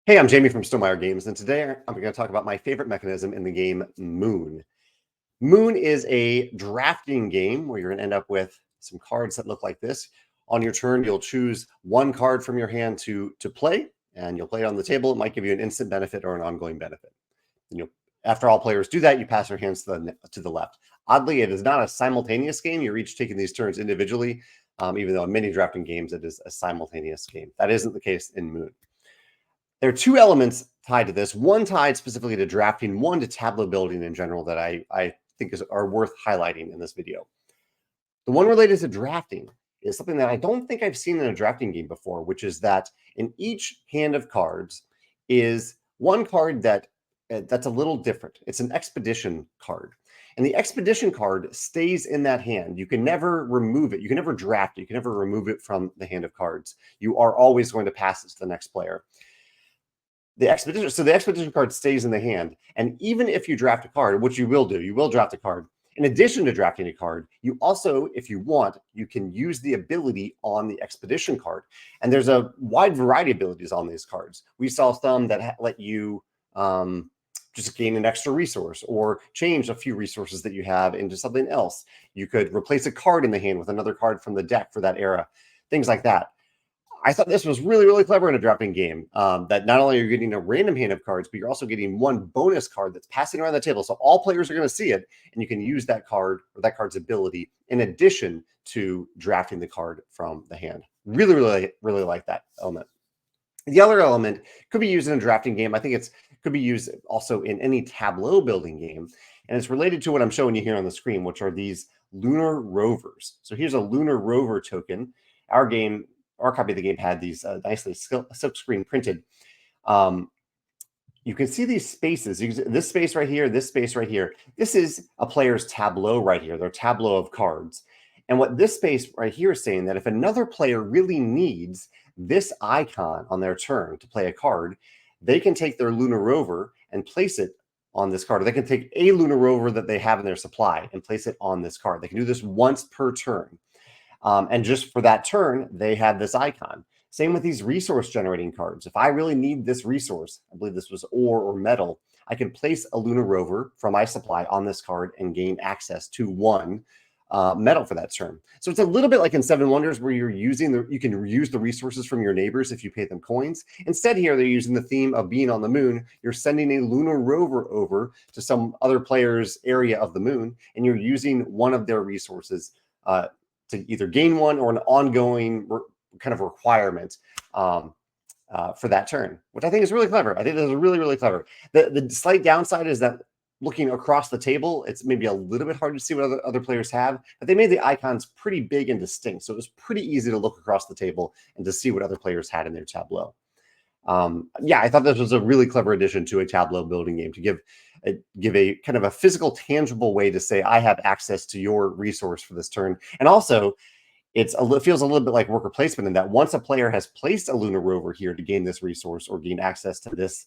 Hey, I'm Jamey from Stonemeyer Games, and today I'm going to talk about my favorite mechanism in the game, Moon. Moon is a drafting game where you're going to end up with some cards that look like this. On your turn, you'll choose one card from your hand to play, and you'll play it on the table. It might give you an instant benefit or an ongoing benefit. After all players do that, you pass your hands to the left. Oddly, it is not a simultaneous game. You're each taking these turns individually, even though in many drafting games it is a simultaneous game. That isn't the case in Moon. There are two elements tied to this, one tied specifically to drafting, one to tableau building in general that I think are worth highlighting in this video. The one related to drafting is something that I don't think I've seen in a drafting game before, which is that in each hand of cards is one card that's a little different. It's an expedition card. And the expedition card stays in that hand. You can never remove it. You can never draft it. You can never remove it from the hand of cards. You are always going to pass it to the next player. The expedition card stays in the hand, and even if you draft a card, which you will draft a card. In addition to drafting a card, you also, if you want, you can use the ability on the expedition card. And there's a wide variety of abilities on these cards. We saw some that let you just gain an extra resource or change a few resources that you have into something else. You could replace a card in the hand with another card from the deck for that era, things like that. I thought this was really, really clever in a drafting game, that not only are you getting a random hand of cards, but you're also getting one bonus card that's passing around the table. So all players are going to see it, and you can use that card or that card's ability in addition to drafting the card from the hand. Really, really, really like that element. The other element could be used in a drafting game. I think it could be used also in any tableau building game. And it's related to what I'm showing you here on the screen, which are these lunar rovers. So here's a lunar rover token. Our copy of the game had these nicely silk screen printed. You can see these spaces. This space right here, this space right here. This is a player's tableau right here, their tableau of cards. And what this space right here is saying that if another player really needs this icon on their turn to play a card, they can take their lunar rover and place it on this card. Or they can take a lunar rover that they have in their supply and place it on this card. They can do this once per turn. And just for that turn, they have this icon. Same with these resource generating cards. If I really need this resource, I believe this was ore or metal, I can place a lunar rover from my supply on this card and gain access to one metal for that turn. So it's a little bit like in Seven Wonders where you can use the resources from your neighbors if you pay them coins. Instead here, they're using the theme of being on the moon. You're sending a lunar rover over to some other player's area of the moon, and you're using one of their resources to either gain one or an ongoing kind of requirement for that turn, which I think is really clever. I think this is really, really clever. The slight downside is that looking across the table, it's maybe a little bit hard to see what other players have, but they made the icons pretty big and distinct. So it was pretty easy to look across the table and to see what other players had in their tableau. Yeah, I thought this was a really clever addition to a tableau building game to give a kind of a physical, tangible way to say, I have access to your resource for this turn. And also, it feels a little bit like worker placement in that once a player has placed a lunar rover here to gain this resource or gain access to this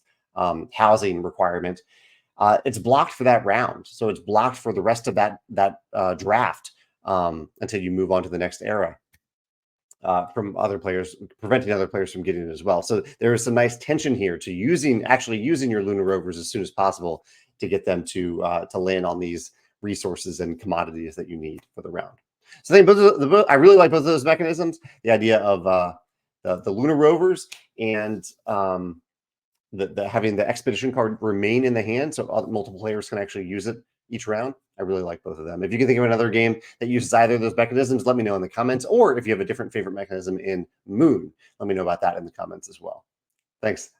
housing requirement, it's blocked for that round. So it's blocked for the rest of that draft until you move on to the next era. From other players, preventing other players from getting it as well. So there is some nice tension here to actually using your lunar rovers as soon as possible to get them to land on these resources and commodities that you need for the round. So I really like both of those mechanisms. The idea of the lunar rovers and having the expedition card remain in the hand, so multiple players can actually use it each round. I really like both of them. If you can think of another game that uses either of those mechanisms, let me know in the comments. Or if you have a different favorite mechanism in Moon, let me know about that in the comments as well. Thanks.